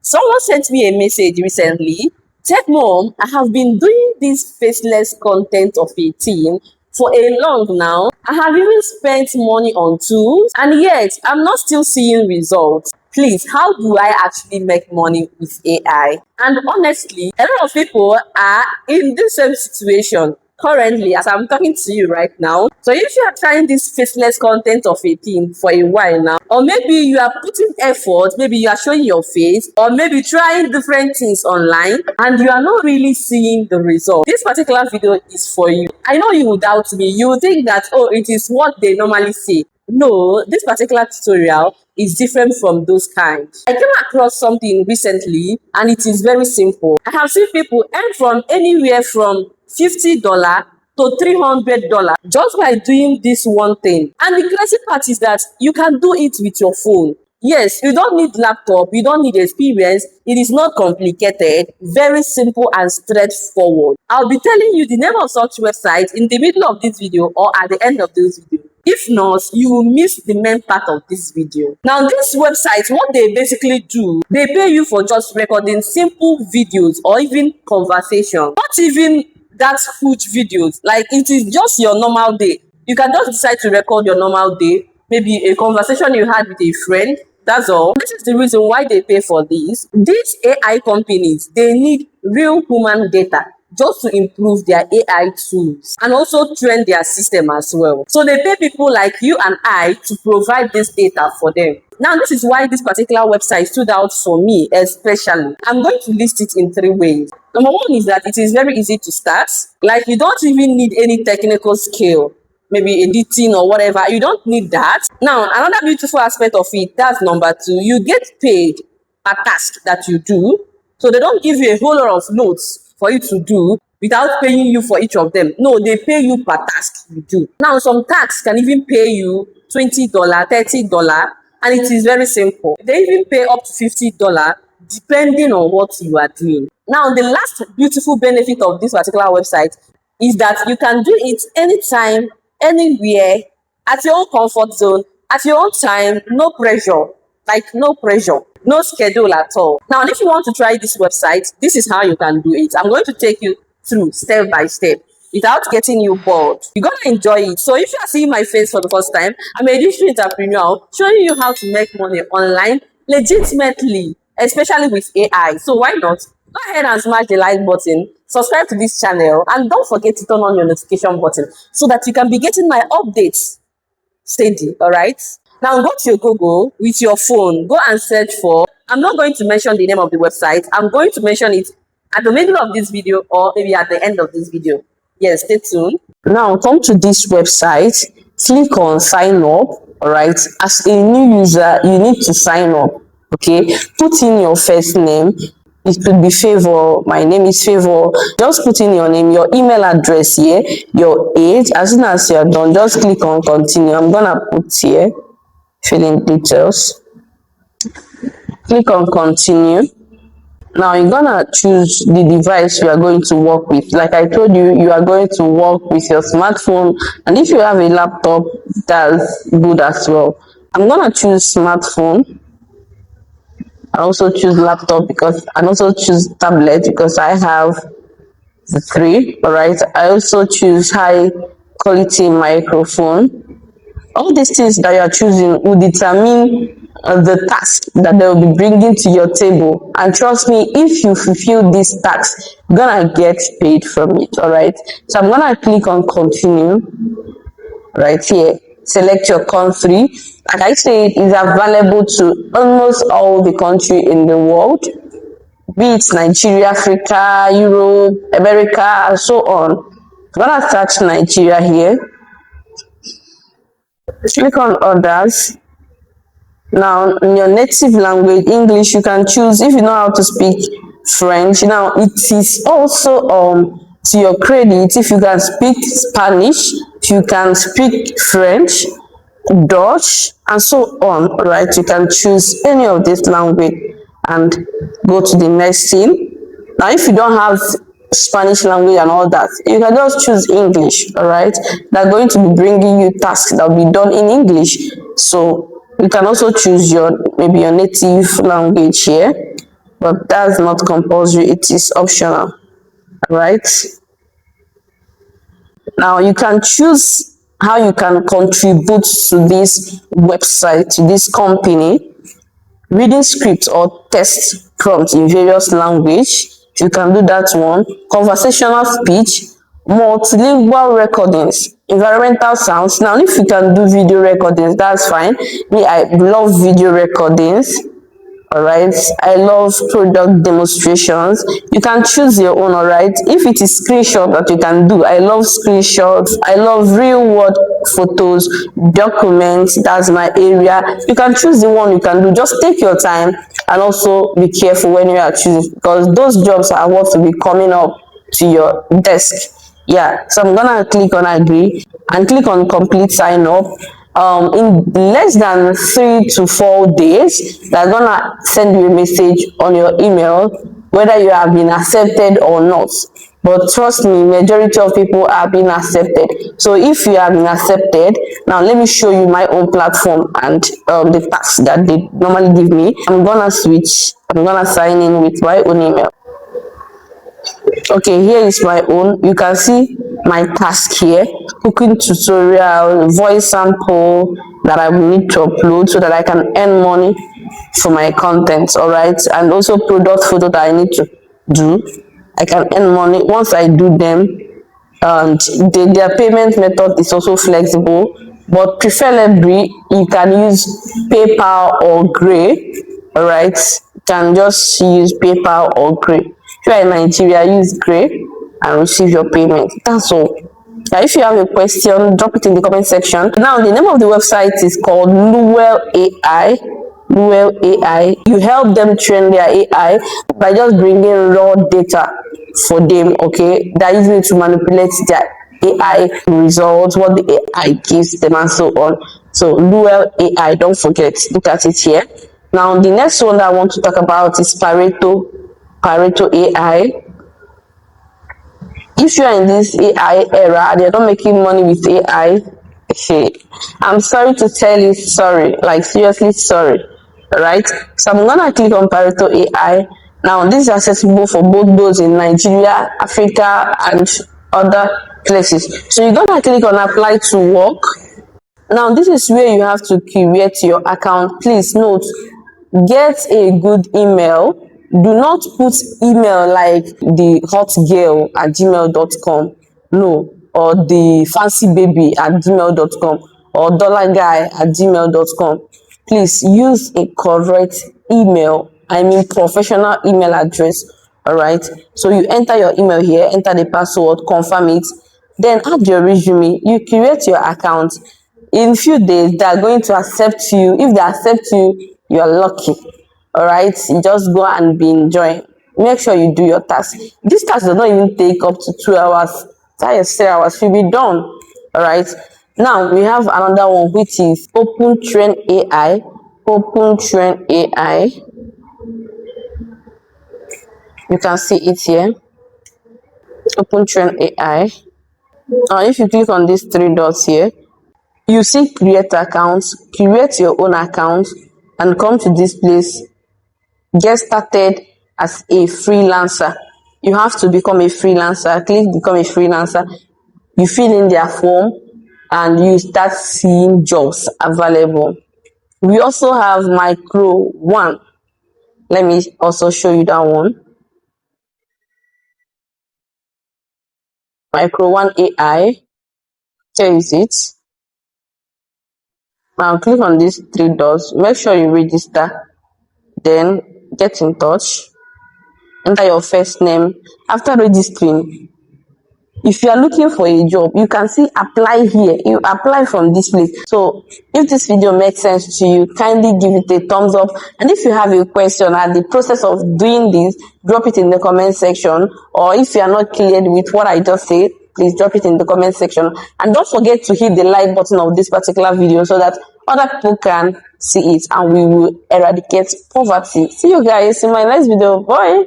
Someone sent me a message recently. Techmom, I have been doing this faceless content of a team for a long now. I have even spent money on tools, and yet I'm not still seeing results. Please, how do I actually make money with AI? And honestly, a lot of people are in this same situation currently as I'm talking to you right now. So if you are trying this faceless content of a thing for a while now, or maybe you are putting effort, maybe you are showing your face, or maybe trying different things online and you are not really seeing the result, this particular video is for you. I know you will doubt me. You will think that, oh, it is what they normally say. No, this particular tutorial is different from those kinds. I came across something recently and it is very simple. I have seen people earn from anywhere from $50 to $300 just by doing this one thing. And the crazy part is that you can do it with your phone. Yes, you don't need laptop, you don't need experience. It is not complicated, very simple and straightforward. I'll be telling you the name of such website in the middle of this video or at the end of this video. If not, you will miss the main part of this video. Now, this website, what they basically do, they pay you for just recording simple videos or even conversation. Not even that huge videos. Like, it is just your normal day. You can just decide to record your normal day, maybe a conversation you had with a friend. That's all. This is the reason why they pay for this. These AI companies, they need real human data just to improve their AI tools and also train their system as well. So they pay people like you and I to provide this data for them. Now, this is why this particular website stood out for me especially. I'm going to list it in 3 ways. Number one is that it is very easy to start. Like, you don't even need any technical skill, maybe editing or whatever. You don't need that. Now, another beautiful aspect of it, that's number 2. You get paid per task that you do. So they don't give you a whole lot of notes for you to do without paying you for each of them. No, they pay you per task you do. Now, some tasks can even pay you $20, $30, and it is very simple. They even pay up to $50 depending on what you are doing. Now, the last beautiful benefit of this particular website is that you can do it anytime, anywhere, at your own comfort zone, at your own time, no pressure. Like, no pressure, no schedule at all. Now, if you want to try this website, this is how you can do it. I'm going to take you through step by step without getting you bored. You're going to enjoy it. So if you are seeing my face for the first time, I'm a digital entrepreneur showing you how to make money online legitimately, especially with AI. So why not? Go ahead and smash the like button, subscribe to this channel, and don't forget to turn on your notification button so that you can be getting my updates steady, all right? Now go to your Google with your phone, go and search for, I'm not going to mention the name of the website, I'm going to mention it at the middle of this video or maybe at the end of this video. Yes, stay tuned. Now come to this website, click on sign up, all right? As a new user, you need to sign up, okay? Put in your first name. It could be Favour. My name is Favour. Just put in your name, your email address here, your age. As soon as you're done, just click on continue. I'm gonna put here filling details. Click on continue. Now you're gonna choose the device you are going to work with. Like I told you, you are going to work with your smartphone, and if you have a laptop, that's good as well. I'm gonna choose smartphone. I also choose laptop because, and also choose tablet because I have the 3. All right. I also choose high quality microphone. All these things that you are choosing will determine the task that they will be bringing to your table. And trust me, if you fulfill this task, you're gonna get paid from it. All right. So I'm gonna click on continue right here. Select your country. Like I said, it is available to almost all the country in the world, be it Nigeria, Africa, Europe, America, and so on. I'm gonna search Nigeria here. Click on others. Now, in your native language, English, you can choose if you know how to speak French. Now, it is also to your credit if you can speak Spanish, if you can speak French, Dutch, and so on, right? You can choose any of this language and go to the next thing. Now, if you don't have Spanish language and all that, you can just choose English, all right? They're going to be bringing you tasks that will be done in English. So you can also choose your maybe your native language here. but that's not compulsory, it is optional, right? Now you can choose how you can contribute to this website, to this company. Reading scripts or text prompts in various language, you can do that one. Conversational speech, multilingual recordings, environmental sounds. Now if you can do video recordings, that's fine. Me, I love video recordings. All right, I love product demonstrations. You can choose your own. All right, if it is screenshot that you can do, I love screenshots. I love real world photos, documents. That's my area. You can choose the one you can do. Just take your time and also be careful when you are choosing, because those jobs are what will be coming up to your desk. Yeah, so I'm gonna click on agree and click on complete sign up. In less than 3 to 4 days, they're gonna send you a message on your email whether you have been accepted or not. But trust me, majority of people have been accepted. So if you have been accepted, now let me show you my own platform and the tasks that they normally give me. I'm gonna switch. I'm gonna sign in with my own email. Okay, here is my own. You can see my task here: cooking tutorial, voice sample that I will need to upload so that I can earn money for my content. All right, and also product photo that I need to do. I can earn money once I do them, and their payment method is also flexible, but preferably you can use PayPal or Gray. All right, you can just use PayPal or Gray. If you are in Nigeria, use Gray and receive your payment. That's all. Now, if you have a question, drop it in the comment section. Now, the name of the website is called Luel AI. Luel AI. You help them train their AI by just bringing raw data for them, okay? They're using it to manipulate their AI results, what the AI gives them, and so on. So, Luel AI, don't forget, look at it here. Now, the next one that I want to talk about is Pareto AI. If you are in this AI era, they're not making money with AI. I'm sorry to tell you, sorry, like seriously sorry. All right, so I'm gonna click on Pareto AI. Now this is accessible for both those in Nigeria, Africa, and other places. So you're gonna click on apply to work. Now this is where you have to create your account. Please note, get a good email. Do not put email like the hot girl at gmail.com, no, or the fancy baby at gmail.com, or dollar guy at gmail.com. Please use a correct email, I mean professional email address. All right, so you enter your email here, enter the password, confirm it, then add your resume. You create your account. In few days they are going to accept you. If they accept you, you are lucky. All right, you just go and be enjoying. Make sure you do your task. This task does not even take up to 2 hours. 3 hours will be done. All right, now we have another one, which is Open Train AI. Open Train AI, you can see it here. Open Train AI. Now if you click on these three dots here, you see create accounts, create your own account, and come to this place, get started as a freelancer. You have to become a freelancer. Click become a freelancer. You fill in their form and you start seeing jobs available. We also have Micro One. Let me also show you that one. Micro One AI. Here is it. Now click on these three dots. Make sure you register. Then get in touch. Enter your first name. After registering, if you are looking for a job, you can see apply here. You apply from this place. So if this video makes sense to you, kindly give it a thumbs up. And if you have a question at the process of doing this, drop it in the comment section. Or if you are not cleared with what I just said, please drop it in the comment section. And don't forget to hit the like button of this particular video so that other people can see it and we will eradicate poverty. See you guys in my next video. Bye.